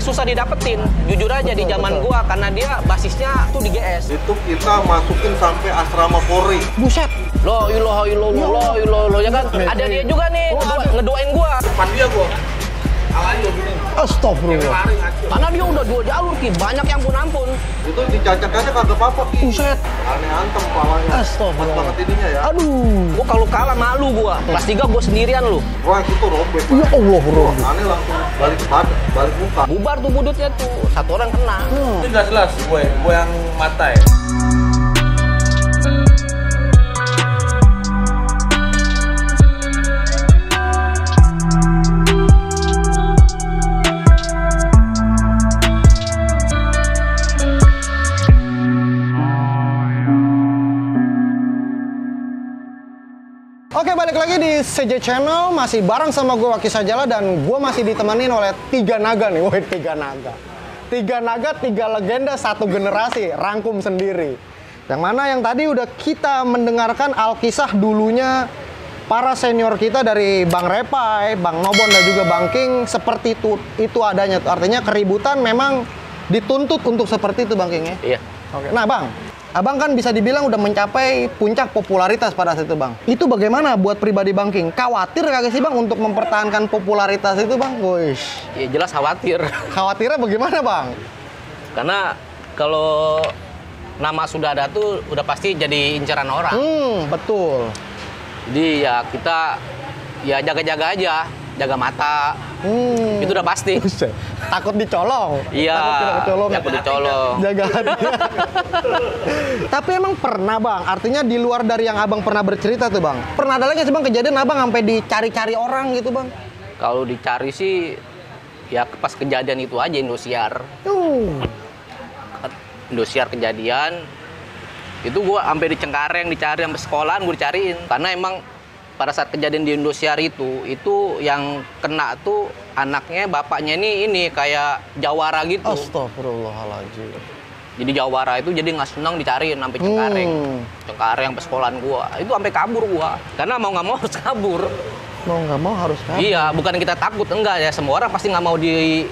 susah didapetin. Jujur aja di zaman gua karena dia basisnya tuh di GS. Itu kita masukin sampai asrama Polri. Buset. Lo ilah ya kan. Ada dia juga nih ngedoain gua. Depan dia gua. Alain lo gini. Astagfirullah. Karena dia udah 2 jalur Ki, banyak yang ampun. Itu dicacak aja kagak apa-apa Ki. Buset. Aneh antem palanya. Astagfirullah. Pas banget ininya ya. Aduh. Gua kalau kalah malu gua. Kelas 3 gua sendirian lu. Wah itu tuh robek. Ya Allah, bro. Aneh langsung balik ke badan, balik muka. Bubar tuh budutnya tuh. 1 orang kena. Ini nggak jelas gue yang mata ya. Oke, balik lagi di CJ Channel, masih bareng sama gue Waki Sajala dan gue masih ditemenin oleh 3 naga nih. Woi, 3 naga. 3 naga, 3 legenda, 1 generasi, rangkum sendiri. Yang mana yang tadi udah kita mendengarkan alkisah dulunya para senior kita dari Bang Repai, Bang Nobon dan juga Bang King seperti itu adanya. Artinya keributan memang dituntut untuk seperti itu Bang King ya. Iya. Oke. Nah, Bang, Abang kan bisa dibilang udah mencapai puncak popularitas pada saat itu, Bang. Itu bagaimana buat pribadi Bang King? Khawatir kagak sih, Bang, untuk mempertahankan popularitas itu, Bang? Wish. Ya jelas khawatir. Khawatirnya bagaimana, Bang? Karena kalau nama sudah ada tuh udah pasti jadi incaran orang. Betul. Jadi ya kita ya jaga-jaga aja, jaga mata. Itu udah pasti. Buset. Takut dicolong. Iya. Takut dicolong. Jaga hati. Tapi emang pernah, Bang. Artinya di luar dari yang Abang pernah bercerita tuh, Bang. Pernah ada lagi sih, Bang, kejadian Abang sampai dicari-cari orang gitu, Bang? Kalau dicari sih ya pas kejadian itu aja Indosiar. Indosiar kejadian itu gua sampai di Cengkareng dicari, sampai sekolahan gua dicariin karena emang pada saat kejadian di Indosiar itu yang kena tuh anaknya, bapaknya ini kayak jawara gitu. Astagfirullahaladzim. Jadi jawara itu jadi nggak senang dicariin sampai Cengkareng. Cengkareng sampai sekolahan gua. Itu sampai kabur gua. Karena mau nggak mau harus kabur. Mau nggak mau harus kabur. Iya, bukan kita takut, enggak ya. Semua orang pasti nggak mau di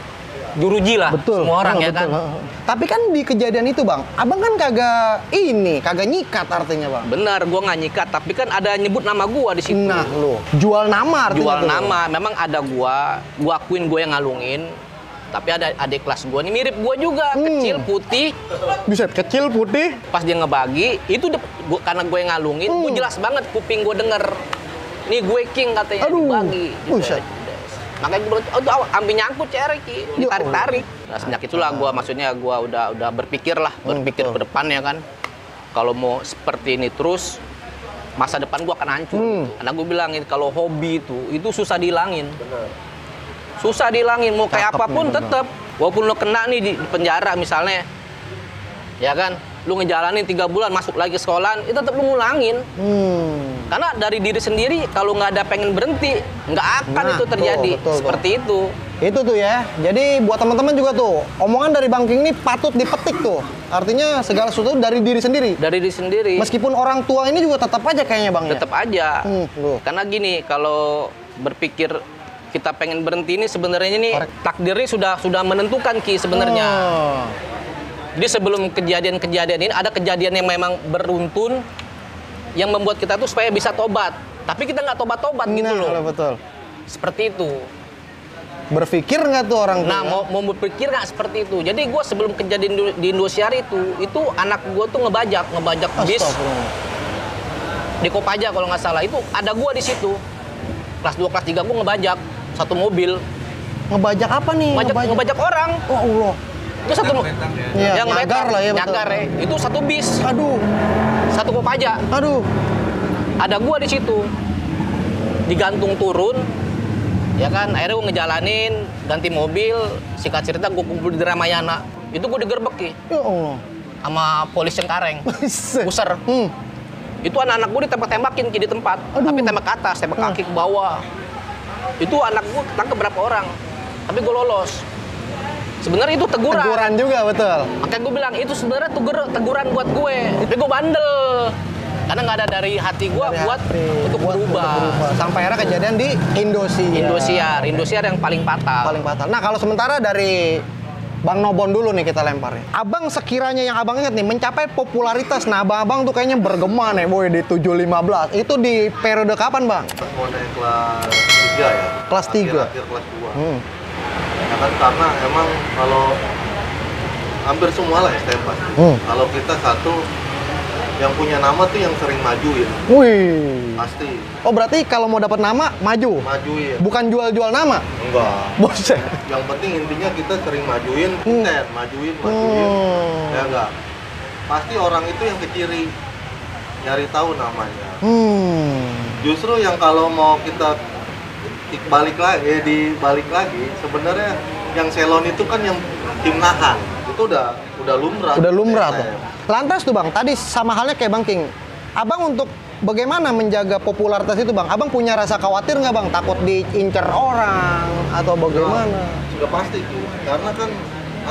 juruji lah. Betul. Semua orang ya betul. kan. Tapi kan di kejadian itu, Bang, Abang kan kagak nyikat artinya, Bang. Benar, gua nggak nyikat, tapi kan ada nyebut nama gua di situ. Nah, lo jual nama artinya. Jual tuh. nama, memang ada gua akuin gua yang ngalungin. Tapi ada adik kelas gua nih mirip gua juga, kecil putih. Bisa kecil putih. Pas dia ngebagi, itu karena gue yang ngalungin, gua jelas banget kuping gua denger. Nih gue King katanya dibagi. Buset. Makanya gue ambil nyangkut cerek, ditarik-tarik. Nah, sejak itulah gua maksudnya gua udah berpikir ke depan ya kan. Kalau mau seperti ini terus masa depan gua akan hancur gitu. Karena gue bilangin kalau hobi itu susah dihilangin. Susah dihilangin, mau kayak apapun tetap. Walaupun lo kena nih di penjara misalnya, ya kan, lu ngejalanin 3 bulan masuk lagi sekolahan, itu tetap lu ngulangin. Karena dari diri sendiri kalau nggak ada pengen berhenti, nggak akan itu terjadi. Betul, seperti itu. Itu tuh ya. Jadi buat teman-teman juga tuh, omongan dari Bang King ini patut dipetik tuh. Artinya segala sesuatu dari diri sendiri. Dari diri sendiri. Meskipun orang tua ini juga tetap aja kayaknya, Bang. Tetap aja. Loh. Karena gini, kalau berpikir kita pengen berhenti ini sebenarnya ini takdirnya sudah menentukan Ki sebenarnya. Jadi sebelum kejadian-kejadian ini ada kejadian yang memang beruntun yang membuat kita tuh supaya bisa tobat. Tapi kita nggak tobat-tobat gitu loh. Betul. Seperti itu. Berpikir nggak tuh orang tua? Nah, mau berpikir nggak seperti itu. Jadi gue sebelum kejadian di Indosiar itu anak gue tuh ngebajak bis di Kopaja kalau nggak salah. Itu ada gue di situ. Kelas 2, kelas 3 gue ngebajak satu mobil. Ngebajak apa nih? Ngebajak orang. Oh Allah. Itu satu yang nyagar lah ya, betul. Nyagar ya. Itu satu bis. Aduh. Satu Kopaja. Aduh. Ada gua di situ. Digantung turun. Ya kan, akhirnya gua ngejalanin, ganti mobil, singkat cerita gua kumpul di Ramayana. Itu gua digerebek ya. Ya Allah. Sama polis Cengkareng. Buser. Itu anak-anak gua ditembak-tembakin di tempat. Tapi tembak ke atas, tembak kaki ke bawah. Itu anak gua ketangkep berapa orang. Tapi gua lolos. Sebenarnya itu teguran. Teguran juga, betul. Makanya gue bilang itu sebenarnya teguran buat gue. Tapi gue bandel. Karena nggak ada dari hati gue untuk berubah. Sampai akhirnya kejadian di Indosiar. Indosiar yang paling fatal. Paling fatal. Nah, kalau sementara dari Bang Nobon dulu nih kita lempar nih. Abang sekiranya yang abang ingat nih mencapai popularitas. Nah, abang tuh kayaknya bergema nih, boy, di 715. Itu di periode kapan, Bang? Mau naik kelas 3 ya. Kelas 3. Akhir kelas 2. Ya kan karena emang kalau hampir semua lah STM pasti. Kalau kita satu yang punya nama tuh yang sering maju ya. Wih. Pasti. Oh, berarti kalau mau dapat nama maju. Majuin. Bukan jual-jual nama. Enggak. Buset. Yang penting intinya kita sering majuin konten, majuin. Ya enggak. Pasti orang itu yang ke kiri nyari tahu namanya. Justru yang kalau mau kita dibalik lagi sebenarnya yang Selon itu kan yang tim nahan. Itu udah lumrah. Udah lumrah tuh. Lantas tuh, Bang, tadi sama halnya kayak Bang King. Abang untuk bagaimana menjaga popularitas itu, Bang? Abang punya rasa khawatir nggak, Bang? Takut diincer orang atau bagaimana? Sudah pasti tuh. Karena kan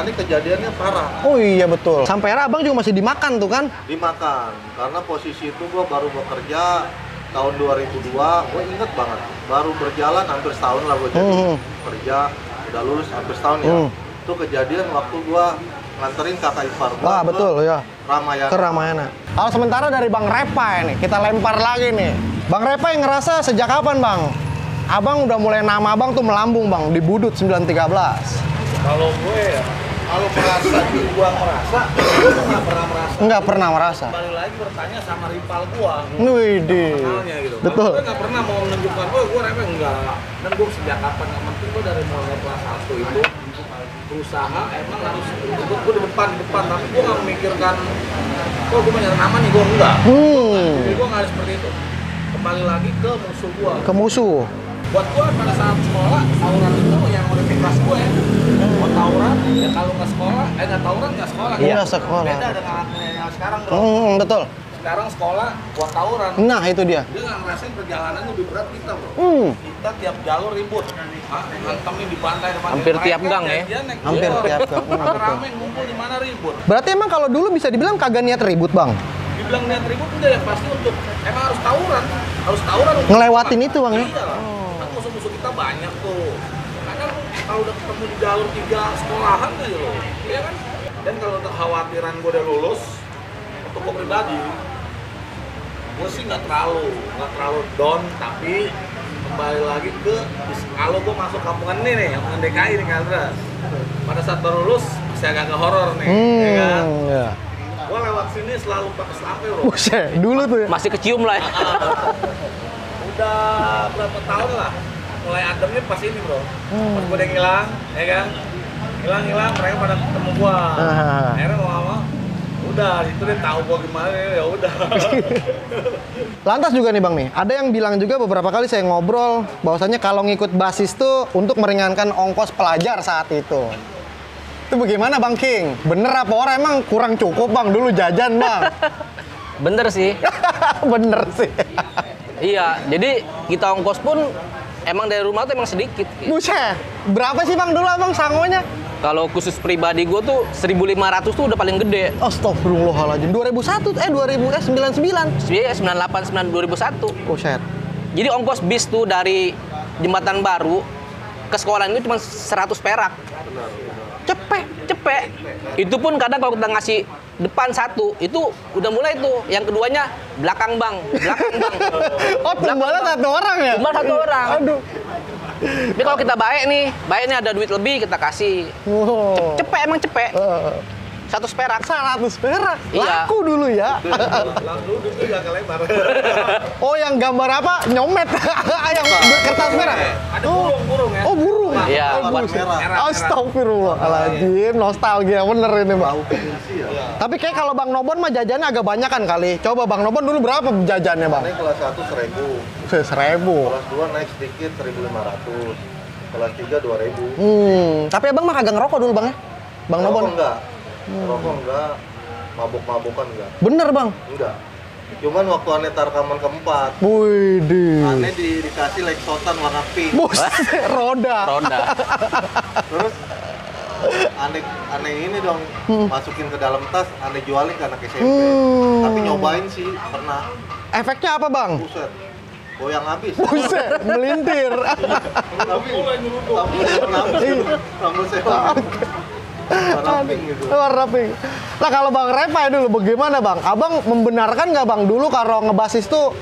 ini kejadiannya parah. Oh iya betul. Sampai akhirnya Abang juga masih dimakan tuh kan? Dimakan. Karena posisi itu gua baru bekerja tahun 2002. Gua inget banget. Baru berjalan hampir setahun lah gua jadi kerja. Udah lulus hampir setahun ya. Itu kejadian waktu gua nganterin kakak ipar gua. Wah, betul ya. Ramayana. Ke Ramayana. Kalau sementara dari Bang Repa ini, kita lempar lagi nih. Bang Repa yang ngerasa sejak kapan, Bang? Abang udah mulai nama Abang tuh melambung, Bang, di Budut 913. Kalau gue ya, kalau merasa, gua merasa, gua nggak pernah merasa. Nggak pernah merasa. Balik lagi bertanya sama rival gua. Widih. Kenalnya gitu. Betul. Gue nggak pernah mau menunjukkan, oh gue remeh enggak. Dan gue sejak kapan yang penting gue dari mulai kelas 1 itu berusaha emang harus gue di depan, tapi gue nggak memikirkan, oh gue mau nyari nama nih, gue enggak. Jadi gue nggak seperti itu. Kembali lagi ke musuh gua. Ke musuh. Buat gua pada saat sekolah, tawuran itu yang udah di kelas gue ya. Buat tawuran, ya kalau nggak sekolah, nggak tawuran nggak sekolah. Iya, sekolah. Beda dengan yang sekarang bro. Betul. Sekarang sekolah buat tawuran. Nah, itu dia. Dia nggak ngerasain perjalanan lebih berat kita bro. Kita tiap jalur ribut. Hantamin di pantai depan. Hampir tiap gang ya. Hampir tiap gang. Rame ngumpul di mana ribut. Berarti emang kalau dulu bisa dibilang kagak niat ribut, Bang? Dibilang niat ribut enggak ya, pasti untuk emang harus tawuran. Harus tawuran. Ngelewatin itu, Bang ya? Iya lah. Kan musuh-musuh kita banyak tuh. Kadang kalau udah ketemu di jalur 3 sekolahan aja loh. Iya kan? Dan kalau untuk khawatiran gue udah lulus, untuk gue pribadi, gue sih nggak terlalu down, tapi kembali lagi ke kalau gue masuk kampungan ini nih, kampungan DKI nih Kaldras. Pada saat baru lulus, masih agak horor nih, ya kan? Iya. Gue lewat sini selalu pakai selampe bro. Buset, dulu tuh ya. Masih kecium lah ya. Udah berapa tahun lah, mulai ademnya pas ini bro. Pas gue udah ngilang, ya kan? Hilang, mereka pada ketemu gua. Akhirnya lama-lama, udah itu dia tahu gua gimana, ya udah. Lantas juga nih Bang nih, ada yang bilang juga beberapa kali saya ngobrol bahwasannya kalau ngikut basis tuh untuk meringankan ongkos pelajar saat itu. Itu bagaimana Bang King? Bener apa orang emang kurang cukup Bang dulu jajan Bang? Bener sih. Bener sih. Iya, jadi kita ongkos pun emang dari rumah tuh emang sedikit. Buset, berapa sih Bang dulu Abang sangonya? Kalau khusus pribadi gue tuh 1.500 tuh udah paling gede. Astagfirullahaladzim, 99. Iya, 98, 2001. Buset. Jadi ongkos bis tuh dari Jembatan Baru ke sekolah itu cuma 100 perak. Cepet. Itu pun kadang kalau kita ngasih depan satu, itu udah mulai tuh. Yang keduanya belakang bang. Oh, tumbalnya satu orang ya? Tumbal satu orang. Aduh. Tapi kalau kita baik nih ada duit lebih kita kasih. Wow. Emang cepet. 100 perak. 100 perak? Iya. Laku dulu ya? Lalu itu agak lebar. Oh, yang gambar apa? Nyomet. Yang kertas merah? Ada burung ya? Oh, burung? Iya. Oh, buset. Merah. Astagfirullahaladzim, nostalgia bener ini Bang. Bau pensi ya. Tapi kayak kalau Bang Nobon mah jajannya agak banyak kan kali. Coba Bang Nobon dulu berapa jajannya Bang? Naik kelas 1 1.000. 1.000. Kelas 2 naik sedikit 1.500. Kelas 3 2.000. Tapi Abang mah kagak ngerokok dulu Bang ya? Bang Nobon? Enggak. Rokok enggak, mabuk-mabukan enggak. Bener Bang? Enggak. Cuman waktu aneh rekaman keempat, Widih. aneh dikasih Lexotan warna pink. Buset, roda. Terus aneh ini dong masukin ke dalam tas, aneh jualin ke anak SMP. Tapi nyobain sih pernah. Efeknya apa Bang? Buset. Goyang habis. Buset, melintir. Tapi rambut saya. warna pink gitu. Warna pink. Nah kalau Bang Repa dulu bagaimana Bang? Abang membenarkan nggak Bang dulu kalau ngebasis tuh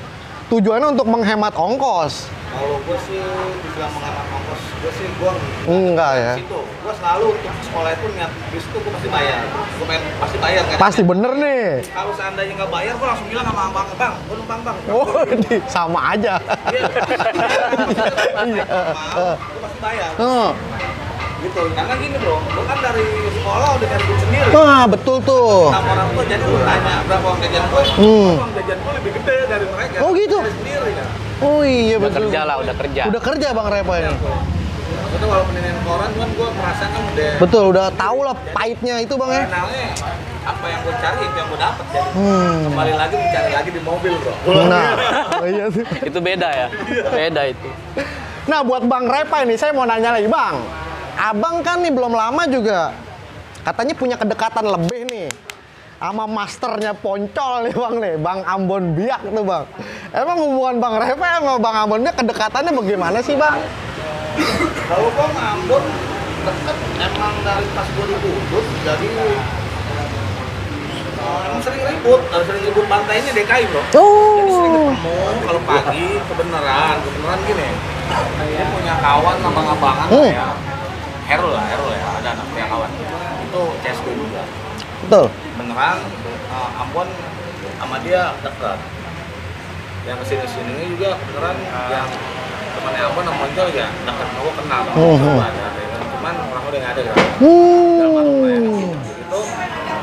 tujuannya untuk menghemat ongkos? Kalau gue sih dibilang menghemat ongkos, gue Enggak ya. situ. Gue selalu untuk sekolah itu niat bis itu gue pasti bayar. Gue pengen pasti bayar kan. Pasti bener nih. Kalau seandainya nggak bayar, gue langsung bilang sama abang, bang, gue numpang bang. Oh, sama aja. Iya. Gue pasti bayar. Oh. Gitu. Karena gini bro, gue kan dari sekolah udah nyari duit sendiri. Wah, betul tuh. Sama orang tua jadi lu tanya berapa uang jajan gue? Uang jajan gue lebih gede dari mereka. Oh, gitu? Dari sendiri kan. Oh iya Udah betul. kerja lah, udah kerja. Udah kerja Bang Repa ini. Maksudnya walaupun ini koran kan gue merasakan udah Betul, udah tahu lah pahitnya itu Bang ya. finalnya apa yang gue cari itu yang gue dapet jadi kembali lagi mencari lagi di mobil bro. Nah, iya sih. Itu beda ya. Beda itu. Nah, buat Bang Repa ini saya mau nanya lagi, Bang. Abang kan nih belum lama juga katanya punya kedekatan lebih nih sama masternya Poncol nih Bang nih, Bang Ambon Biak tuh Bang. Emang hubungan Bang Repa sama Bang Ambon Biak kedekatannya bagaimana sih Bang? Kalau gue ngambon deket emang dari pas gue dibudut jadi emang sering ribut pantainya DKI bro. Jadi sering ketemu kalau pagi kebenaran gini. Dia punya kawan abang-abangan ya. Herul ya, ada anak punya kawan. Itu CSGO juga. Betul. Beneran Ambon sama dia dekat. Yang kesini juga beneran yang temannya Ambon sama Poncol ya dekat, gue kenal. Cuman orang udah nggak ada kan. Dalam rumah ya. Itu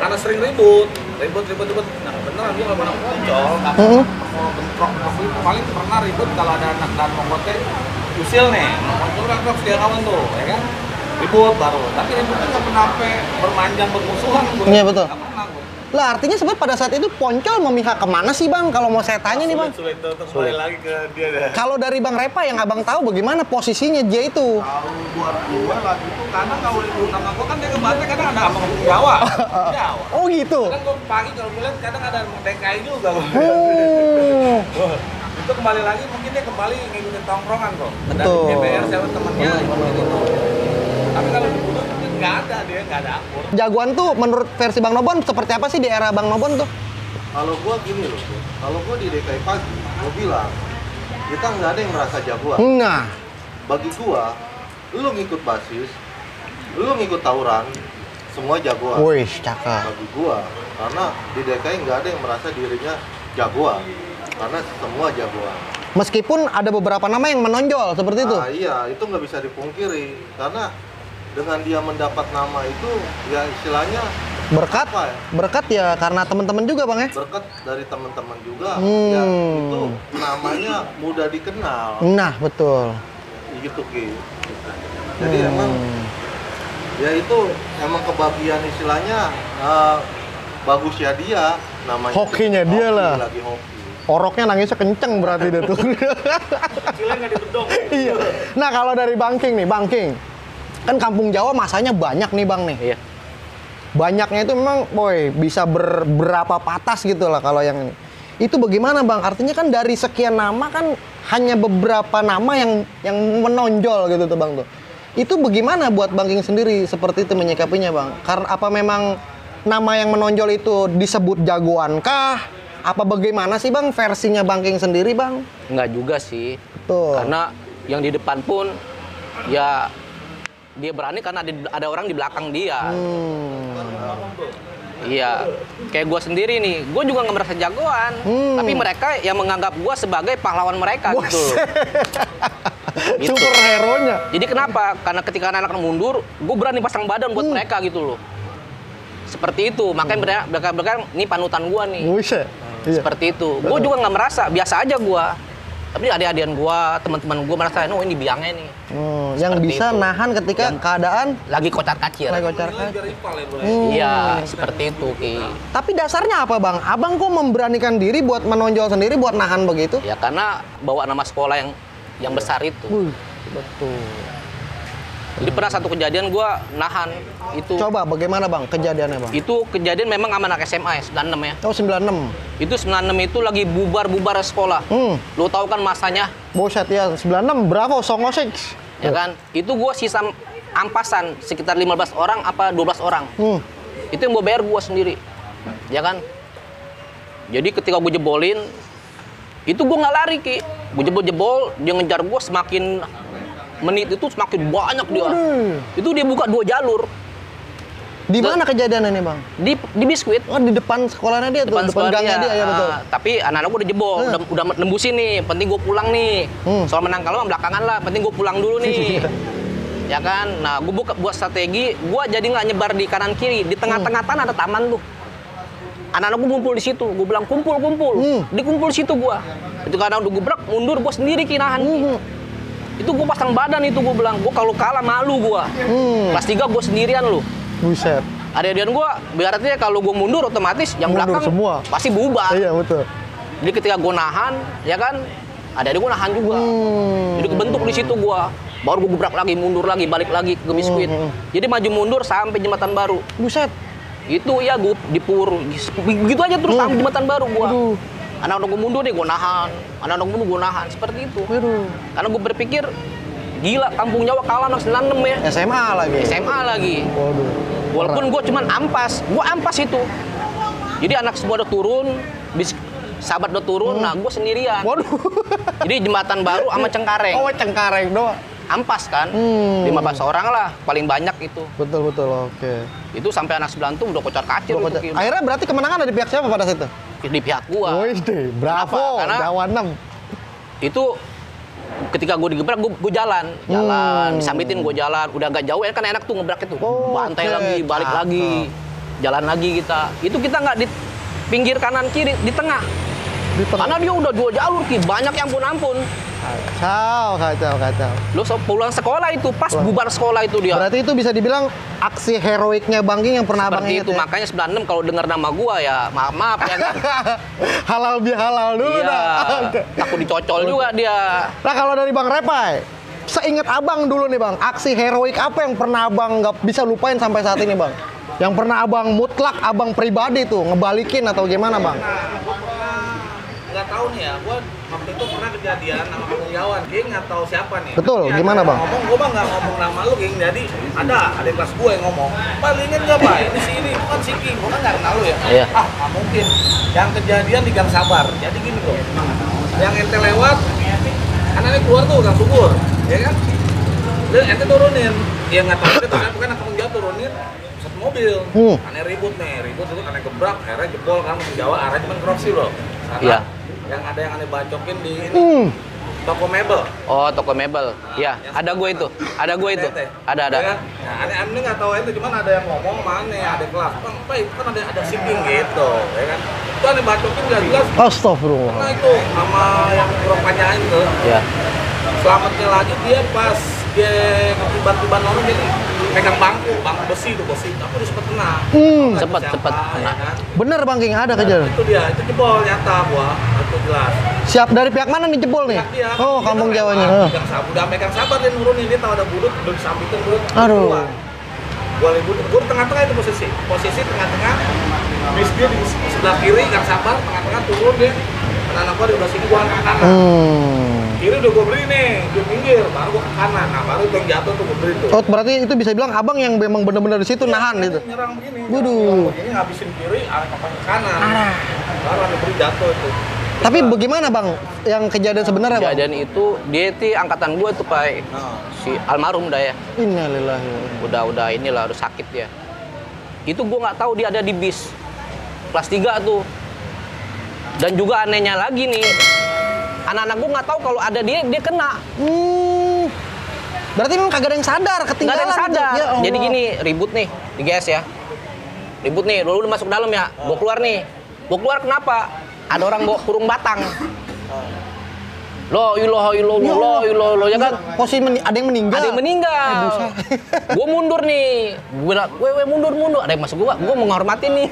karena sering ribut. Nah beneran dia sama anak Poncol, mau bentrok itu paling pernah ribut kalau ada anak dan mongkotnya usil nih. Poncol kan dia kawan tuh, ya kan? Ribut baru, tapi ributnya nggak pernah bermanjang bermusuhan. Iya betul. Nggak pernah gue. Lah artinya sebenarnya pada saat itu Poncol memihak kemana sih Bang? Kalau mau saya tanya nih Bang. Sulit kembali lagi ke dia deh. Kalau dari Bang Repa yang abang tahu bagaimana posisinya dia itu? Kalau buat gue lagi itu kadang kalau ribut sama gue kan dia ke Banten kadang ada abang Jawa. Jawa. Oh gitu. Kadang gue pagi kalau ngeliat kadang ada DKI juga. Itu kembali lagi mungkin dia kembali ngikutin tongkrongan kok. Dari Betul. DPR siapa temennya ngikutin itu. Tapi kalau di Budut mungkin nggak ada akur. Jagoan tuh menurut versi Bang Nobon seperti apa sih di era Bang Nobon tuh? Kalau gua gini loh, Bro. Kalau gua di DKI pagi, gua bilang kita nggak ada yang merasa jagoan. Nah, Bagi gua, lu ngikut basis, lu ngikut tawuran, semua jagoan. wih cakep. Bagi gua, karena di DKI nggak ada yang merasa dirinya jagoan, karena semua jagoan. Meskipun ada beberapa nama yang menonjol seperti itu. Ah, iya, itu nggak bisa dipungkiri, karena dengan dia mendapat nama itu, ya istilahnya Berkat, apa ya? berkat ya karena teman-teman juga Bang ya. Berkat dari teman-teman juga, ya itu namanya mudah dikenal. Nah betul. Gitu Ki. Jadi emang ya itu emang kebagian istilahnya bagus ya dia namanya. Hokinya dia lah. Lagi hoki. Oroknya nangisnya kenceng berarti dia tuh. Kecilnya nggak dibedong. Iya. Nah kalau dari Bang King nih, Bang King, kan kampung Jawa masanya banyak nih Bang nih. Iya. Banyaknya itu memang, boy, bisa berapa patas gitu lah kalau yang ini. Itu bagaimana Bang? Artinya kan dari sekian nama kan hanya beberapa nama yang menonjol gitu tuh Bang tuh. Itu bagaimana buat Bang King sendiri seperti itu menyikapinya Bang? Karena apa memang nama yang menonjol itu disebut jagoan kah? Apa bagaimana sih Bang versinya Bang King sendiri Bang? Enggak juga sih. Betul. Karena yang di depan pun ya dia berani karena ada orang di belakang dia. Iya, kayak gue sendiri nih, gue juga nggak merasa jagoan, tapi mereka yang menganggap gue sebagai pahlawan mereka gitu. Gitu. Super hero-nya. Jadi kenapa? Karena ketika anak-anak mundur, gue berani pasang badan buat mereka gitu loh. Seperti itu, makanya mereka ini panutan gue nih. Buset. Iya. Seperti itu. Gue juga nggak merasa, biasa aja gue. Tapi adik-adian gue, teman-teman gue merasa, oh ini biangnya nih. Yang Seperti bisa itu. nahan ketika keadaan Lagi kocar-kacir. lagi kocar Biar rival ya bro. Iya, seperti itu Ki. Tapi dasarnya apa Bang? Abang kok memberanikan diri buat menonjol sendiri buat nahan begitu? Ya karena bawa nama sekolah yang besar itu. Betul. Jadi pernah satu kejadian gue nahan itu. Coba bagaimana Bang kejadiannya Bang? Itu kejadian memang sama anak SMA ya, 96 ya. Oh 96. Itu 96 itu lagi bubar-bubar sekolah. Lo tahu kan masanya, Buset ya 96 Bravo Songo Six. ya kan? Itu gue sisa ampasan sekitar 15 orang apa 12 orang. Itu yang gue bayar gue sendiri. Ya kan? Jadi ketika gue jebolin, itu gue nggak lari, Ki. Gue jebol, dia ngejar gue, semakin menit itu semakin banyak dia. Itu dia buka 2 jalur. Di mana kejadiannya Bang? Di Biskuit. Oh, di depan sekolahnya dia tuh, depan gangnya dia, ya betul. Tapi anak-anak gue udah jebol, udah nembusin nih, penting gue pulang nih. Soal menang kalah belakangan lah, penting gue pulang dulu nih. Ya kan? Nah, gue buat strategi, gue jadi nggak nyebar di kanan kiri, di tengah-tengah tanah ada taman tuh. Anak-anak gue ngumpul di situ, gue bilang kumpul. Dikumpul di situ gue. Itu karena udah gebrak, mundur gue sendiri kinahan. Itu gue pasang badan itu, gue bilang, gue kalau kalah malu gue. Kelas 3 gue sendirian lu. Buset. Adik-adikan gue, berarti kalau gue mundur otomatis yang Mundur belakang semua. pasti bubar. Iya betul. Jadi ketika gue nahan, ya kan, adik-adik gue nahan juga. Jadi kebentuk di situ gue. Baru gue gebrak lagi, mundur lagi, balik lagi ke Biskuit. Jadi maju mundur sampai Jembatan Baru. Buset. Itu ya gue dipur, begitu aja terus sampai Jembatan Baru gue. Anak-anak gue mundur nih, gue nahan. Anak-anak mundur, gue nahan. Seperti itu. Karena gue berpikir, gila, Kampung Jawa kalah anak 96 ya. SMA lagi. Waduh. Walaupun gue cuman ampas itu. Jadi anak semua udah turun, sahabat udah turun, nah gue sendirian. Waduh. Jadi Jembatan Baru sama Cengkareng. Oh, Cengkareng doang. Ampas kan, 15 orang lah, paling banyak itu. Betul, oke. Itu sampai anak 9 tuh udah kocar-kacir. Akhirnya berarti kemenangan ada di pihak siapa pada situ? Di pihak gua. Wih, bravo, Karena Jawa 6. Itu ketika gue digebrak, gue jalan, disambitin gue jalan, udah agak jauh ya kan enak tuh ngebrak itu, bantai lagi, balik lagi, jalan lagi kita. Itu kita nggak di pinggir kanan kiri, di tengah. Karena dia udah 2 jalur, Ki, banyak yang ampun. Kacau. Lu pulang sekolah itu, pas bubar sekolah itu dia. Berarti itu bisa dibilang aksi heroiknya Bang Ging yang pernah Abang ingat itu ya? Makanya 96 kalau dengar nama gua ya maaf ya kan. Halal bihalal dulu dah. Takut dicocol juga dia. Nah kalau dari Bang Repai, seingat Abang dulu nih Bang, aksi heroik apa yang pernah Abang nggak bisa lupain sampai saat ini Bang? Yang pernah Abang mutlak, Abang pribadi tuh, ngebalikin atau gimana Bang? Nggak tahu nih ya, gua waktu itu pernah kejadian sama karyawan, Ging atau siapa nih? Betul, tapi gimana Bang? Gua mah nggak ngomong nama lu, Ging. Jadi ada kelas gua yang ngomong, "Pak, inget nggak Pak? Ini si ini, bukan si Ging." Gua kan nggak kenal lu ya. Iya. Nggak mungkin. Yang kejadian di Gang Sabar. Jadi gini tuh, yang ente lewat, anaknya keluar tuh Gang Subur, ya kan? Dan ente turunin, dia nggak tahu itu siapa kan akan jatuh turunin satu mobil. Aneh ribut itu aneh gebrak, akhirnya jebol kan ke Jawa, arah cuma kroksi loh. Iya. Yang ada yang aneh bacokin di ini toko mebel. Oh, toko mebel. Iya, ada gue itu. Ada. Ya kan? Nah, aneh nggak tahu itu, cuman ada yang ngomong mana, ada kelas. Bang, Pak, itu kan ada shipping gitu, ya kan? Itu aneh bacokin nggak jelas. Astagfirullah. Karena itu sama yang rokanyain tuh. Iya. Selamatnya lagi dia pas dia ketiban-tiban orang jadi pegang bangku besi, tapi dia sempat kena. Sempat ya kan? Bener Bang Ging, ada kejadian. Itu dia, itu jebol nyata gua, itu jelas. Siap dari pihak mana nih jebol nih? Dia, Oh, dia Kampung kan Jawanya. Pegang sabu, udah megang sabar dia nurunin, dia tahu ada budut, udah disambitin budut. Aduh. Gua libur, gua di tengah-tengah itu posisi tengah-tengah. Bis dia di sebelah kiri, gang sabar, tengah-tengah turun dia. Anak gua di sebelah sini, gua ke kanan. Kiri udah gua beri nih, dia pinggir, baru gua ke kanan. Nah, baru itu yang jatuh tuh gua beri tuh. Oh, berarti itu bisa bilang Abang yang memang benar-benar di situ nahan gitu. Nyerang begini. Waduh. Ini ngabisin kiri, arah ke kanan. Baru ada beri jatuh itu. Tapi bagaimana Bang yang kejadian sebenarnya Bang? Kejadian itu dia itu angkatan gue tuh Pak. Si almarhum dah ya. Innalillahi. Udah inilah udah sakit ya. Itu gue nggak tahu dia ada di bis. Kelas 3 tuh. Dan juga anehnya lagi nih. Anak-anak gue nggak tahu kalau ada dia kena. Berarti memang kagak ada yang sadar, ketinggalan. Nggak ada yang sadar. Gitu. Ya Allah. Jadi gini, ribut nih di GS ya. Ribut nih, lu masuk dalam ya. Gue keluar nih. Gue keluar kenapa? Ada orang bawa kurung batang. Lo ilah ya kan? Posisi ada yang meninggal. Ada yang meninggal. Gue mundur nih. Gue bilang, mundur. Ada yang masuk gue menghormatin nih.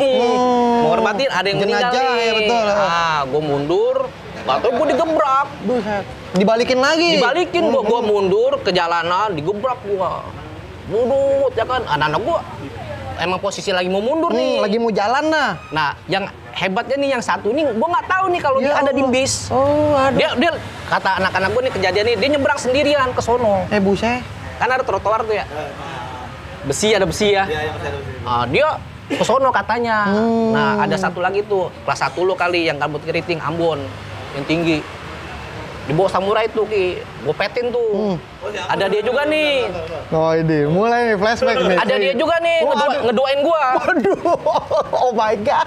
Menghormatin ada yang meninggal nih. Ya, betul. Nah, gue mundur. Atau gue digebrak. Dibalikin lagi. Gue mundur ke jalanan, digebrak gue. Mundur, ya kan? Anak-anak gue emang posisi lagi mau mundur nih. Lagi mau jalan nah. Nah, yang hebatnya nih yang satu nih, gue nggak tahu nih kalau dia ada di bis. Oh, ada. Dia kata anak-anak gue nih kejadian nih, dia nyebrang sendirian ke sono. Buset. Kan ada trotoar tuh ya. Besi, ada besi ya. Iya, yang masih ada di sini. Dia ke sono katanya. Nah, ada satu lagi tuh, kelas 1 lo kali yang rambut keriting Ambon yang tinggi. Di bawah samurai tuh, Ki. Gue petin tuh. Ada dia juga nih. Oh ini, mulai nih flashback nih. Ada dia juga nih, ngedoain gua. Waduh, oh my god.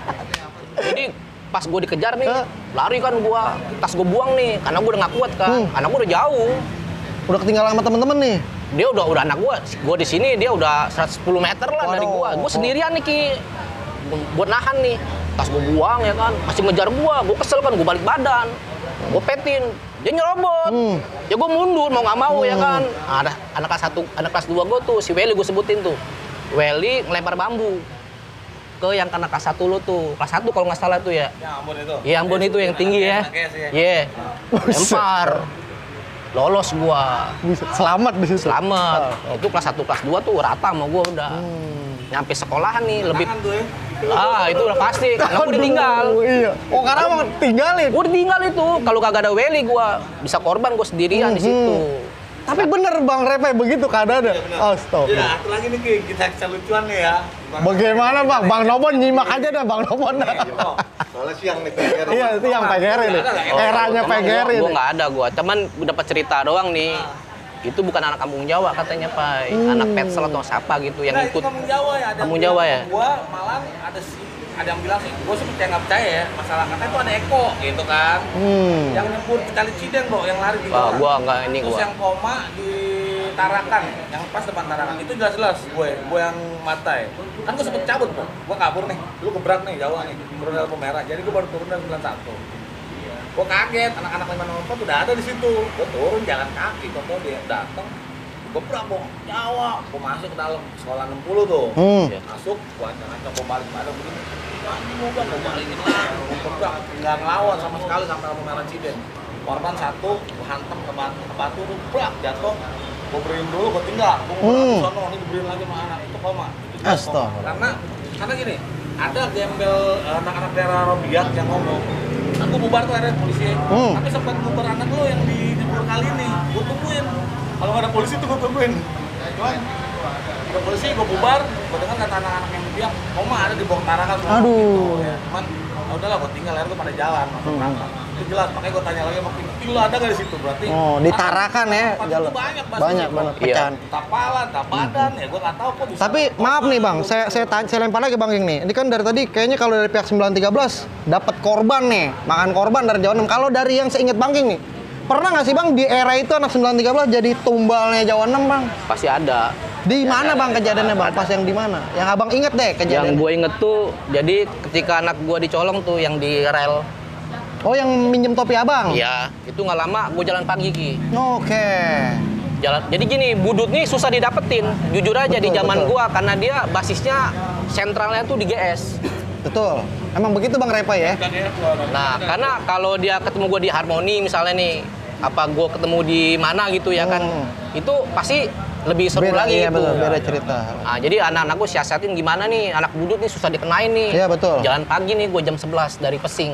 Jadi pas gue dikejar nih, lari kan gua, tas gue buang nih, karena gue udah nggak kuat kan. Anak gue udah jauh. Udah ketinggalan sama temen-temen nih. Dia udah anak gua di sini dia udah 110 meter lah dari gua. Gua sendirian nih, Ki. Buat nahan nih. Tas gua buang ya kan, masih ngejar gua kesel kan, gua balik badan. Gua petin, dia nyerobot. Ya gua mundur mau nggak mau ya kan. Ada anak kelas 1, anak kelas 2 gua tuh, si Welly gua sebutin tuh. Welly ngelempar bambu ke yang anak kelas 1 lo tuh. Kelas 1 kalau nggak salah tuh ya. Yang Ambon itu. Iya, Ambon itu yang tinggi ya. Iya. Lempar. Lolos gua. Selamat di situ. Selamat. Itu kelas 1, kelas 2 tuh rata sama gua udah. Nyampe sekolahan nih lebih. Tangan tuh ya. Itu udah pasti. Karena gua ditinggal. Iya. Oh, karena mau tinggalin. Gua ditinggal itu. Kalau kagak ada Welly gua bisa korban gua sendirian di situ. Tapi bener Bang Repe begitu keadaannya. Astaga. Ya, satu lagi nih, Ki. Kita lucuan nih ya. Bagaimana Bang? Bang Nobon nyimak aja dah Bang Nobon. Soalnya siang nih PGR. Iya, itu yang PGR ini. Eranya PGR Gua ini. nggak ada gua. Cuman gua dapat cerita doang nih. Itu bukan anak kampung Jawa katanya, Pak. Anak Petsel atau siapa gitu yang Nah, ikut. itu kampung Jawa ya. Kampung Jawa ya? Gua malah ada yang bilang sih, gue sih percaya nggak percaya ya, masalah katanya itu ada Eko gitu kan, yang nyebur kali Cideng bro, yang lari di Wah, gua nggak ini terus gua. yang koma di Tarakan, yang pas depan Tarakan itu jelas-jelas gue yang matai, kan gue sempet cabut bro, gue kabur nih, lu gebrak nih Jawa nih, turun dari lampu merah, jadi gue baru turun dari 91. Gue kaget, anak-anak 504 udah ada di situ, gue turun jalan kaki, kok dia datang, gue berapa Jawa, gue masuk ke dalam sekolah 60 tuh, masuk, gue ancam-ancam, gue balik badan begini, anjing gue balikin lah, gue gebrak, nggak ngelawan sama sekali sampai lampu merah Cideng. Korban 1, gue hantam ke batu, tuh brak jatuh, gue beriin dulu, gue tinggal, gue ngurang ke sono, ini gue beriin lagi sama anak, itu koma, itu jelas koma. Karena gini, ada gembel anak-anak daerah Robiak yang ngomong, kan gue bubar tuh akhirnya polisi, tapi sempat bubar anak lo yang di jebur kali ini, gue tungguin. Kalau nggak ada polisi tuh gue tungguin. Cuman ada polisi gue bubar, gue dengar kata anak-anak yang bilang, koma ada di bawah Tarakan semua. Aduh. Gitu, ya. Cuman udahlah gue tinggal, akhirnya gue pada jalan, berangkat. Itu jelas, makanya gue tanya lagi sama Ping, lo ada nggak di situ berarti? Oh, di Tarakan ya, jalan. Banyak banget Iya. pecahan. Tapalan, tapadan, ya gue nggak tahu kok bisa. Tapi maaf nih Bang, saya lempar lagi Bang Ging nih. Ini kan dari tadi kayaknya kalau dari pihak 913 dapat korban nih, makan korban dari Jawa 6. Kalau dari yang saya ingat Bang Ging nih, pernah nggak sih Bang di era itu anak 913 jadi tumbalnya Jawa 6 Bang? Pasti ada. Di mana Bang kejadiannya Bang? Pas yang di mana? Yang Abang inget deh Yang kejadiannya. gue inget tuh, jadi ketika anak gue dicolong tuh yang di rel. Oh, yang minjem topi Abang? Iya, itu nggak lama gue jalan pagi, Ki. Oke. Jadi gini, budut nih susah didapetin. Jujur aja di Betul, zaman betul. gua karena dia basisnya sentralnya tuh di GS. Betul. Emang begitu Bang Repa ya? Nah, karena kalau dia ketemu gua di Harmoni misalnya nih, apa gua ketemu di mana gitu ya kan, itu pasti lebih seru Beda, lagi iya, itu. betul, beda cerita. Nah, jadi anak-anak gua siasatin gimana nih, anak budut nih susah dikenain nih. Iya, betul. Jalan pagi nih gua jam 11 dari Pesing.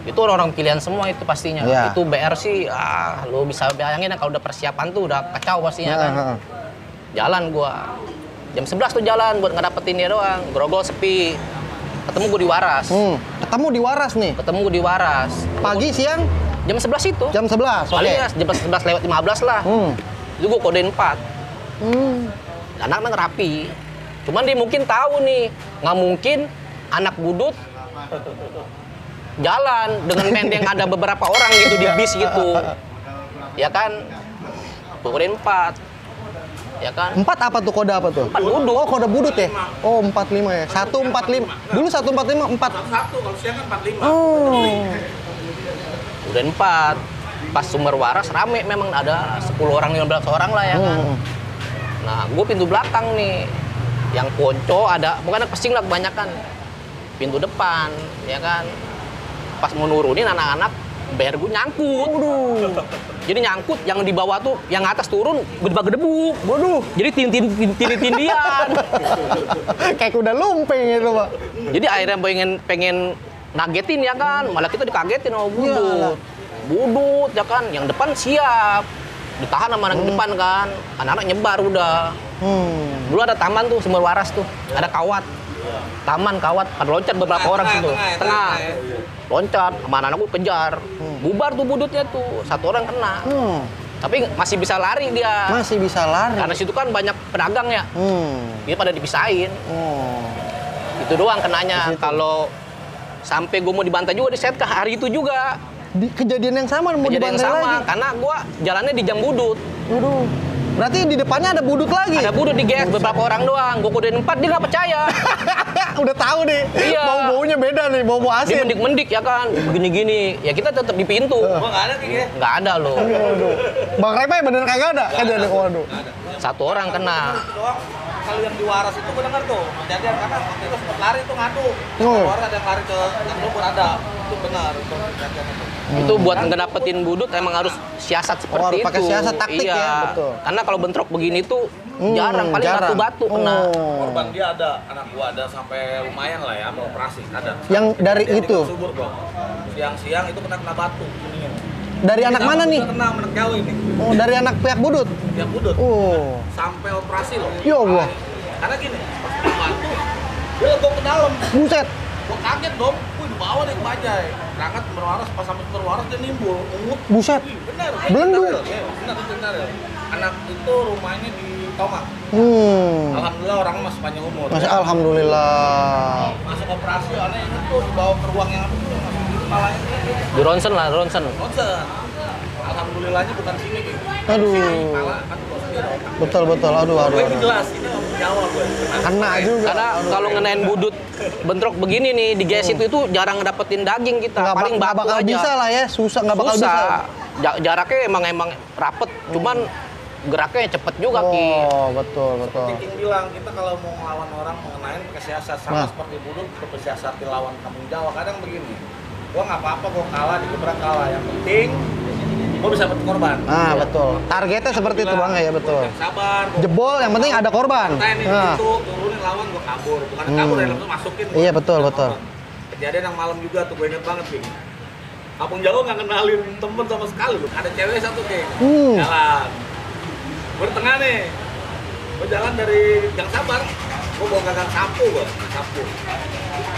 Itu orang-orang pilihan semua itu pastinya. Iya. Itu BR sih, lo bisa bayangin ya kalau udah persiapan tuh udah kacau pastinya kan. Jalan gua jam 11 tuh jalan buat ngedapetin dia doang. Grogol sepi. Ketemu gua di Waras. Ketemu di Waras nih. Ketemu gua di Waras. Pagi, siang, Jam 11 itu. jam 11. Oke. Paling ya jam 11 lewat 15 lah. Itu gua kodein 4. Anak-anak rapi. Cuman dia mungkin tahu nih, nggak mungkin anak budut jalan dengan mendeng ada beberapa orang gitu di bis gitu. Ya kan? Gua kodein 4. Ya kan? 4 apa tuh, kode apa tuh? 4 budut. Oh, kode budut ya? Oh, 45 ya. 145. Dulu 145, 4. Satu, kalau siang kan 45. Oh. Udah 4. Pas Sumber Waras rame memang ada 10 orang, 15 orang lah ya kan. Nah, gue pintu belakang nih. Yang ponco ada, bukan anak Pesing lah kebanyakan. Pintu depan, ya kan. Pas mau nurunin anak-anak, bayar gue nyangkut. Jadi nyangkut, yang di bawah tuh, yang atas turun, gedebak-gedebuk. Waduh. Jadi tindian. Kayak kuda lumping itu, Pak. Jadi akhirnya pengen ngagetin ya kan, malah kita dikagetin sama budut. Budut ya kan, yang depan siap. Ditahan sama anak depan kan, anak-anak nyebar udah. Dulu ada taman tuh, Sumber Waras tuh. Ada kawat. Taman kawat, pada loncat beberapa orang situ. Tengah. Loncat, sama anak-anak gue kejar. Bubar tuh budutnya tuh. Satu orang kena. Tapi masih bisa lari dia. Masih bisa lari. Karena situ kan banyak pedagang ya. Dia pada dipisahin. Itu doang kenanya. Kalau sampai gue mau dibantai juga di setkah hari itu juga. Kejadian yang sama mau Kejadian yang dibantai sama lagi. karena gue jalannya di jam budut. Waduh. Berarti di depannya ada budut lagi. Ada budut di GS beberapa orang doang. Gue kudain 4 dia nggak percaya. Udah tahu nih. Iya. Bau-baunya beda nih, bau-bau Dia asin. mendik-mendik ya kan. Begini-gini. Ya kita tetap di pintu. Gua nggak ada kayak gitu. Nggak ada loh. Bang Repe bener kagak ada? Kejadian waduh. Satu orang kena. Doang. Kalau yang di Waras itu gue dengar tuh kejadian karena waktu itu sempat lari tuh ngadu. Oh. Waras ada yang lari ke Lumpur ada. Itu benar itu kejadian itu. Itu buat ngedapetin budut emang harus siasat seperti harus itu. pakai siasat, taktik iya. ya, betul. Karena kalau bentrok begini tuh jarang, paling jarang. batu-batu kena. Korban dia ada, anak gua ada sampai lumayan lah ya mau operasi ada. Yang dari Dia itu? di Subur gua. Siang-siang itu kena batu. Ini. Dari anak mana nih? Kena anak jauh ini. Oh, dari anak pihak budut. Yang budut. Oh. Sampai operasi loh. Ya Allah. Karena gini, pas kena batu, dia legot ke dalam. Buset. Gua kaget dong. Wih, dibawa nih ke Bajai. Berangkat Sumber Waras, pas sampai Sumber Waras dia nimbul, ungut. Buset. Wih, benar. Belendung. Benar, ya, benar, benar. Anak itu rumahnya di Tomak. Alhamdulillah orangnya masih panjang umur. Masya Alhamdulillah. Masuk operasi, aneh inget tuh dibawa ke ruang yang apa tuh, masuk di kepalanya. Di ronsen lah, ronsen. Konsen. Alhamdulillahnya bukan sini gitu. Aduh. Kepala kan gua sendiri. Betul betul. Aduh aduh. Gue ini aduh. jelas, ini nggak jawab gue. Kena juga. Karena kalau ngenain budut bentrok begini nih di GS itu jarang ngedapetin daging kita. Nggak Paling nggak batu bakal aja. bisa lah ya, susah nggak bakal bisa. Jaraknya emang rapet, cuman geraknya cepet juga Ki. Oh betul betul. King bilang kita kalau mau ngelawan orang mengenain pakai siasat Nah. sama seperti budut bersiasat dilawan kampung Jawa kadang begini. Gua nggak apa-apa, gua kalah di gebrak kalah. Yang penting gua bisa dapat korban. Ah betul. Targetnya seperti itu Bang ya betul. Sabar. Jebol yang penting ada korban. Ini Nah. itu turunin lawan gua kabur. Bukan kabur ya langsung masukin. gua. Iya, betul, betul. Kejadian yang malam juga tuh gue inget banget King. Kampung Jawa nggak kenalin temen sama sekali loh. Ada cewek satu King. Jalan. Gue di tengah nih. Gue jalan dari Gang Sabar. Gue bawa gagang sapu gue. Sapu.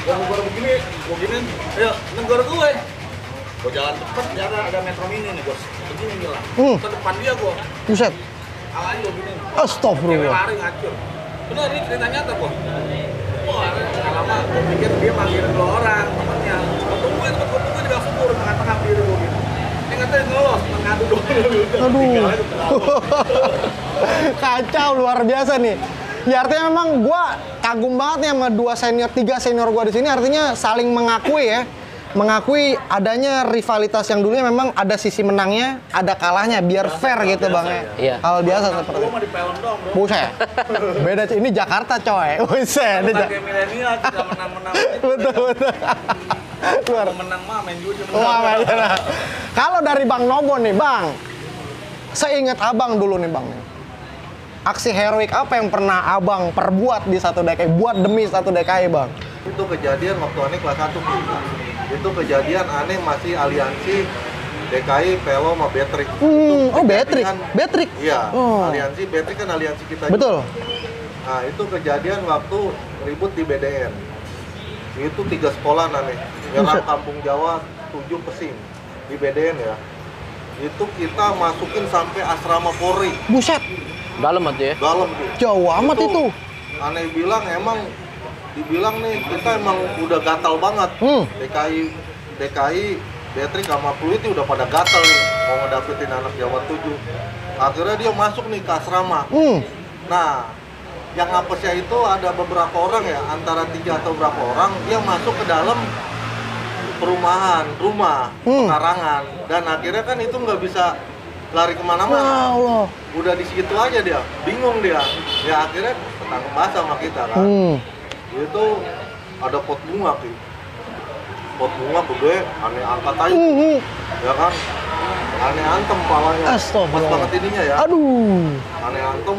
Gue negor begini. Gue giniin. Ayo, negor gue. Gue jalan cepet. Dia ada metro mini nih gue. Begini bilang. Ke depan dia gue. Buset. Alain gue gini. Cewek Astagfirullah. lari ngacur. Bener, ini cerita nyata gue. Wah, lama gue pikir dia manggilin 2 orang temennya. Gue tungguin di Gang Subur, tengah-tengah diri gue gitu. Dia katanya ngelos, ngadu doang. Aduh. Kacau luar biasa nih. Ya artinya memang gua kagum banget nih sama 3 senior gua di sini, artinya saling mengakui ya. Mengakui adanya rivalitas yang dulunya memang ada sisi menangnya, ada kalahnya, biar fair gitu Bang ya. Iya. Hal biasa seperti Gue itu. mah di film dong bro. Buset. Beda ini Jakarta coy. Buset. Ini Sebagai milenial tidak menang-menang. betul betul. Luar. Kalau menang mah main jujur. Wah, mainnya. Kalau dari Bang Nogo nih, Bang. Seingat Abang dulu nih, Bang. Aksi heroik apa yang pernah Abang perbuat di satu DKI? Buat demi satu DKI, Bang. Itu kejadian waktu Ane kelas 1. Itu kejadian Ane masih aliansi DKI, Pelo, sama Betrik. Oh, Betrik. Betrik. Iya, Oh. aliansi Betrik kan aliansi kita Betul. juga. Nah, itu kejadian waktu ribut di BDN. Itu 3 sekolah Ane. Nyerang Buset. Kampung Jawa 7 Pesing di BDN ya. Itu kita masukin sampai asrama Polri. Buset. Dalam aja ya. Dalam tuh. Jauh amat itu. Aneh bilang emang dibilang nih kita emang udah gatal banget. DKI Betrik sama Pluit udah pada gatal nih mau ngedapetin anak Jawa 7. Akhirnya dia masuk nih ke asrama. Nah, yang apesnya itu ada beberapa orang ya, antara 3 atau berapa orang dia masuk ke dalam rumah pekarangan, dan akhirnya kan itu nggak bisa lari kemana-mana. Allah. Udah di situ aja dia, bingung dia. Ya akhirnya ketangkep basah sama kita kan. Itu ada pot bunga Ki. Pot bunga gede, aneh angkat aja. Ya kan? Aneh antem palanya. Astagfirullah. Pas banget ininya ya. Aduh. Aneh antem,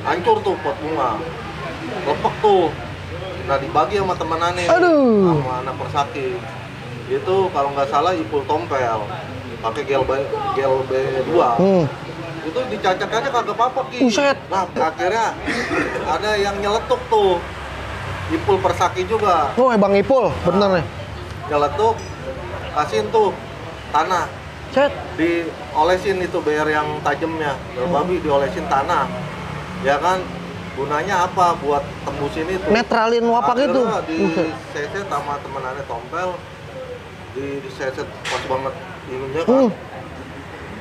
hancur tuh pot bunga. Lepek tuh. Nah dibagi sama teman aneh. Aduh. Sama anak persaki. Itu kalau nggak salah Ipul Tompel. Pakai gel B2. Itu dicacak aja kagak apa-apa Ki. Buset. Nah akhirnya ada yang nyeletuk tuh. Ipul Persaki juga. Oh, Bang Ipul, bener nih. Nyeletuk, kasihin tuh tanah. Set. Diolesin itu BR yang tajamnya. Babi diolesin tanah. Ya kan? Gunanya apa? Buat tembusin itu. Netralin wapak itu. Akhirnya diseset sama temen aneh tompel. Diseset pas banget ininya kan.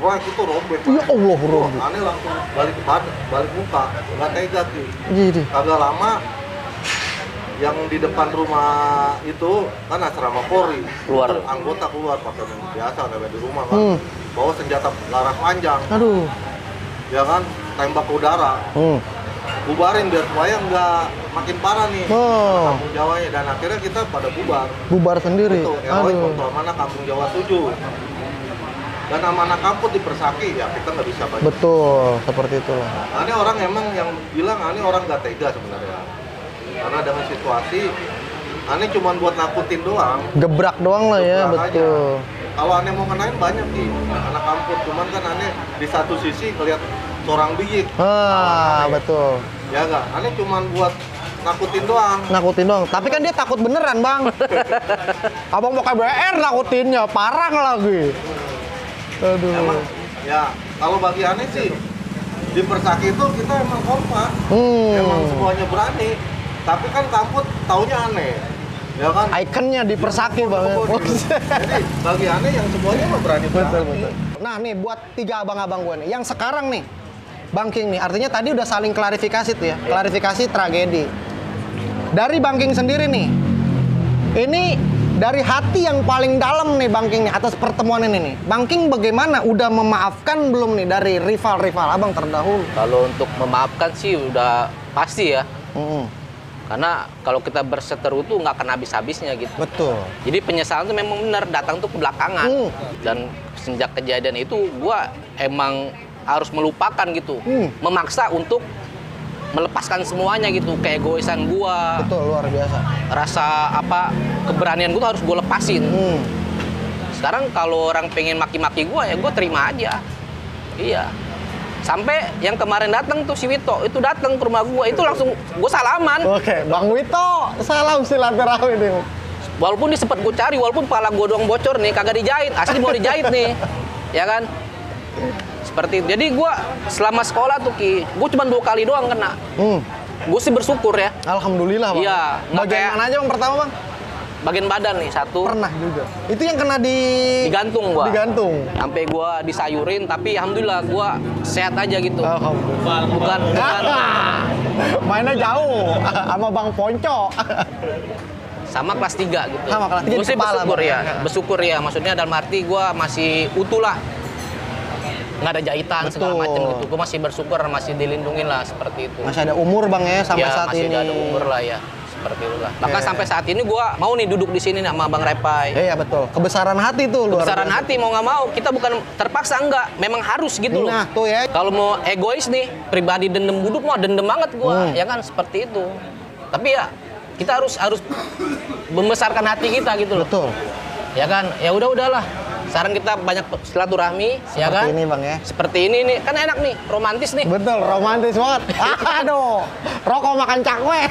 Wah itu robek. Ya Allah, robek. Aneh langsung balik ke badan, balik muka. Nggak tega Ki. Jadi. Kagak lama yang di depan rumah itu kan asrama Polri. Keluar. Itu anggota keluar pakai biasa kayak di rumah kan. Bawa senjata laras panjang. Aduh. Ya kan tembak ke udara. Bubarin biar supaya nggak makin parah nih kampung Jawanya, dan akhirnya kita pada bubar Sendiri. itu RW kontrol mana kampung Jawa 7 dan amanah kampus di Persaki ya kita nggak bisa banyak. Betul, seperti itulah. Ini orang emang yang bilang ini orang nggak tega sebenarnya karena dengan situasi aneh cuma buat nakutin doang, Gebrak doang lah ya, gebrak betul. aja. Kalau aneh mau kenain banyak nih anak kampus, cuman kan aneh di satu sisi ngeliat seorang biyik. Betul. Ya enggak, aneh cuma buat nakutin doang. Nakutin doang. Tapi kan dia takut beneran, Bang. Abang mau KBR nakutinnya, parah lagi. Aduh. Emang, ya kalau bagi aneh sih di Persaki itu kita emang kompak. Emang semuanya berani. Tapi kan kampus taunya aneh. Ya kan? Ikonnya di Persaki, Bang. Jadi bagi aneh yang semuanya mah berani. Betul. Nah, nih buat 3 abang-abang gue nih, yang sekarang nih Bang King nih, artinya tadi udah saling klarifikasi tuh ya, klarifikasi tragedi. Dari Bang King sendiri nih, ini dari hati yang paling dalam nih Bang King nih, atas pertemuan ini nih. Bang King bagaimana? Udah memaafkan belum nih dari rival-rival abang terdahulu? Kalau untuk memaafkan sih udah pasti ya. Karena kalau kita berseteru tuh nggak akan habis-habisnya gitu. Betul. Jadi penyesalan tuh memang benar datang tuh belakangan. Dan sejak kejadian itu gua emang harus melupakan gitu. Memaksa untuk melepaskan semuanya gitu, kayak egoisan gua. Betul, luar biasa. Rasa keberanian gua tuh harus gua lepasin. Sekarang kalau orang pengen maki-maki gua ya gua terima aja. Iya. Sampai yang kemarin datang tuh si Wito, itu datang ke rumah gua, itu langsung gua salaman. Oke, Bang Wito, salam silaturahmi nih. Walaupun dia sempat gua cari, walaupun kepala gua doang bocor nih, kagak dijahit, asli mau dijahit nih. Ya kan? Seperti itu. Jadi gua selama sekolah tuh Ki, gua cuma 2 kali doang kena. Gua sih bersyukur ya. Alhamdulillah, Bang. Iya, nggak Bagian kayak- mana aja Bang pertama, Bang? Bagian badan nih satu. Pernah juga. Itu yang kena Digantung gua. Digantung. Sampai gua disayurin, tapi alhamdulillah gua sehat aja gitu. Alhamdulillah. Bukan Mainnya jauh sama Bang Ponco. sama kelas 3 gitu. Sama kelas 3 Gua di sih kepala, bersyukur Bang. ya. Bersyukur ya, maksudnya dalam arti gua masih utuh lah. Nggak ada jahitan segala Betul. macam gitu. Gua masih bersyukur, masih dilindungin lah seperti itu. Masih ada umur Bang ya sampai Ya, saat masih ini. ada umur lah ya. Seperti itulah. Bahkan Oke. sampai saat ini gua mau nih duduk di sini nih sama Bang Repai. Iya betul. Kebesaran hati tuh luar Kebesaran biasa. hati mau nggak mau, kita bukan terpaksa enggak, memang harus gitu loh. Nah, tuh ya. Kalau mau egois nih, pribadi dendam buduk mah dendam banget gua, ya kan seperti itu. Tapi ya kita harus membesarkan hati kita gitu loh. Betul. Ya kan? Ya udahlah. Sekarang kita banyak silaturahmi, ya kan? Seperti ini Bang ya. Seperti ini nih, kan enak nih, romantis nih. Betul, romantis banget. Aduh, rokok makan cakwe.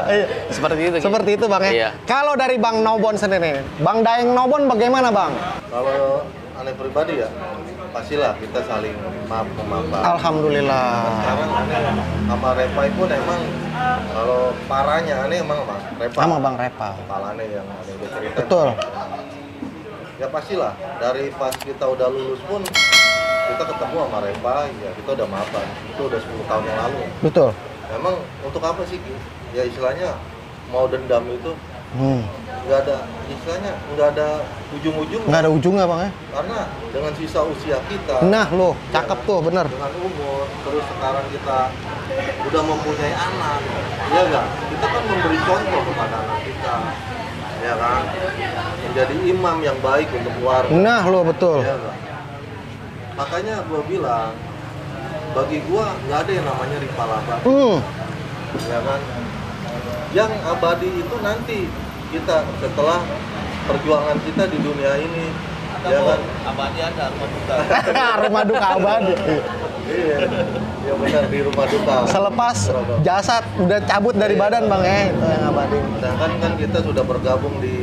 Iya. Seperti itu. Gitu. Seperti itu Bang ya. Iya. Kalau dari Bang Nobon sendiri, Bang Daeng Nobon bagaimana Bang? Kalau aneh pribadi ya pastilah kita saling memaafkan. Alhamdulillah. Sekarang aneh sama Repai pun emang kalau parahnya aneh emang sama Repai. Sama Bang Repa. Kepalanya yang aneh udah cerita. Betul. Ya pastilah dari pas kita udah lulus pun kita ketemu sama Repai, ya kita udah maafan. Itu udah 10 tahun yang lalu. Betul. Emang untuk apa sih Ki? Ya istilahnya mau dendam itu nggak ada, istilahnya nggak ada ujung-ujung. Nggak ada ujungnya Bang ya. Karena dengan sisa usia kita, Nah loh, cakep tuh, bener. dengan umur, terus sekarang kita udah mempunyai anak, ya nggak? Kita kan memberi contoh kepada anak kita, ya kan? Menjadi imam yang baik untuk keluarga. Nah loh, betul. Ya nggak? Makanya gua bilang, bagi gua nggak ada yang namanya rival abadi, ya kan? Yang abadi itu nanti kita setelah perjuangan kita di dunia ini, ya kan? Abadi ada, rumah duka. Rumah duka abadi. Iya, ya benar di rumah duka. Selepas jasad udah cabut dari badan bang ya, itu yang abadin. Sedangkan kan kita sudah bergabung di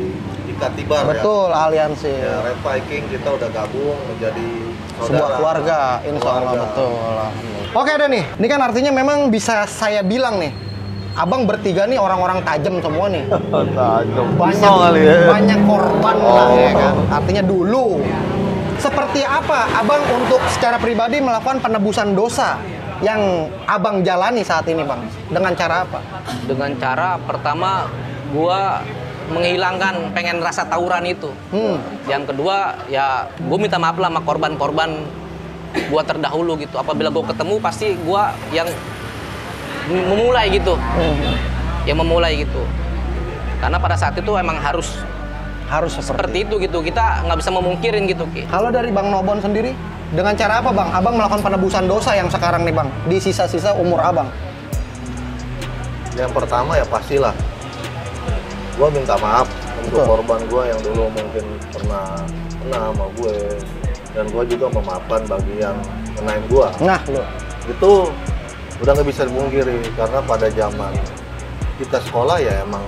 Katibar ya. Betul, aliansi. Ya, Red Viking kita udah gabung menjadi Sebuah saudara. keluarga, insya Allah Keluarga. betul. Oke deh nih, ini kan artinya memang bisa saya bilang nih, abang bertiga nih orang-orang tajam semua nih. Tajam. Banyak korban lah ya kan. Artinya dulu. Seperti apa abang untuk secara pribadi melakukan penebusan dosa yang abang jalani saat ini bang? Dengan cara apa? Dengan cara pertama gua menghilangkan pengen rasa tawuran itu. Yang kedua ya gue minta maaf lah sama korban-korban gua terdahulu gitu. Apabila gua ketemu pasti gua yang memulai gitu. Yang memulai gitu. Karena pada saat itu emang harus seperti itu gitu. Kita nggak bisa memungkirin gitu Ki. Kalau dari Bang Nobon sendiri, dengan cara apa bang? Abang melakukan penebusan dosa yang sekarang nih bang, di sisa-sisa umur abang. Yang pertama ya pastilah gue minta maaf untuk korban gue yang dulu mungkin pernah sama gue, dan gue juga memaafkan bagi yang kenain gue. Nah lo Itu udah nggak bisa dipungkiri karena pada zaman kita sekolah ya emang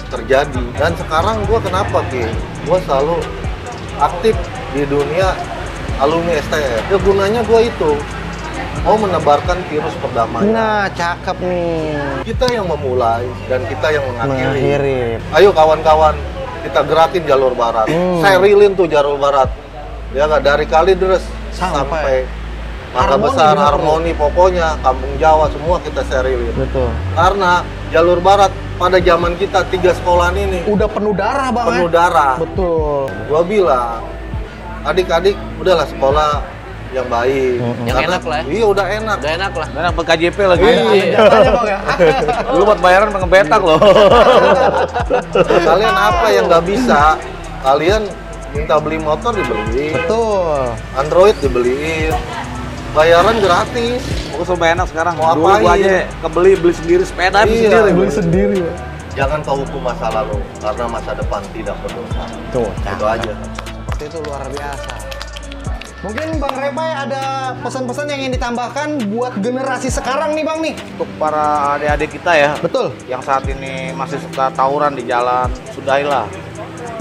terjadi. Dan sekarang gue kenapa Ki? Gue selalu aktif di dunia alumni STF. Ya gunanya gue itu mau menebarkan virus perdamaian. nah cakep nih. Kita yang memulai dan kita yang mengakhiri. Mengakhiri. Ayo kawan-kawan, kita gerakin jalur barat. Saya rilin tuh jalur barat. Ya nggak, dari Kalideres sampai Mangga Besar, Harmoni, pokoknya Kampung Jawa semua kita serilin. Betul. Karena jalur barat pada zaman kita 3 sekolahan ini Udah penuh darah bang. penuh darah. Betul. Gua bilang, adik-adik udahlah sekolah yang baik. Yang Karena- enak lah ya. Iya udah enak. Udah enak lah. Enak pakai KJP lagi. Jatahnya bang ya. Dulu buat bayaran pengebetak loh. Kalian apa yang nggak bisa? Kalian minta beli motor dibeli, Betul. Android dibeliin, bayaran gratis. Pokoknya serba enak sekarang. Mau Dulu gua apain? aja beli sendiri sepeda Iya, sendiri. sendiri. Jangan kau hukum masa lalu karena masa depan tidak berdosa. Tuh, Itu aja. Seperti itu luar biasa. Mungkin Bang Repai ada pesan-pesan yang ingin ditambahkan buat generasi sekarang nih Bang nih. Untuk para adik-adik kita ya, Betul. yang saat ini masih suka tawuran di jalan, sudahilah.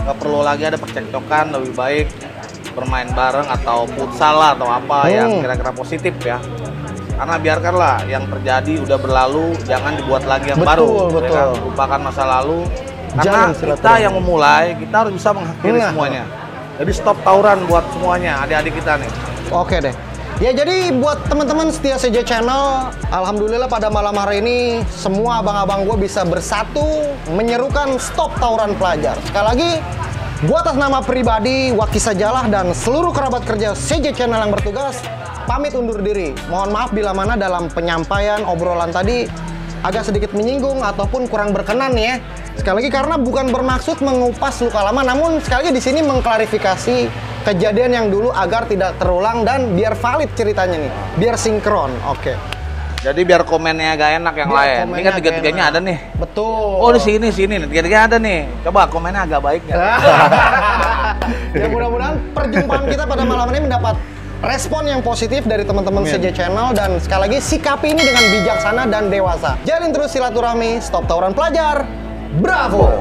Nggak perlu lagi ada percekcokan, lebih baik bermain bareng atau futsal lah atau apa yang kira-kira positif ya. Karena biarkanlah yang terjadi udah berlalu, jangan dibuat lagi yang Betul, baru. betul. Ya kan? Lupakan masa lalu. Karena Jangan kita silaturahmi. yang memulai, kita harus bisa mengakhiri Nah. semuanya. Jadi stop tawuran buat semuanya, adik-adik kita nih. Oke deh. Ya jadi buat teman-teman setia CJ Channel, alhamdulillah pada malam hari ini semua abang-abang gue bisa bersatu menyerukan stop tawuran pelajar. Sekali lagi, gue atas nama pribadi, Waki Sajalah dan seluruh kerabat kerja CJ Channel yang bertugas, pamit undur diri. Mohon maaf bila mana dalam penyampaian obrolan tadi agak sedikit menyinggung ataupun kurang berkenan ya. Sekali lagi karena bukan bermaksud mengupas luka lama, namun sekali lagi di sini mengklarifikasi kejadian yang dulu agar tidak terulang dan biar valid ceritanya nih, biar sinkron. Oke. Jadi biar komennya agak enak yang Biar lain. Ini komennya kan agak tiga-tiganya enak. ada nih. Betul. Oh di sini, tiga-tiganya ada nih. Coba komennya agak baik nggak? Ya mudah-mudahan perjumpaan kita pada malam ini mendapat respon yang positif dari teman-teman CJ Channel dan sekali lagi sikapi ini dengan bijaksana dan dewasa. Jalin terus silaturahmi, stop tawuran pelajar. Bravo.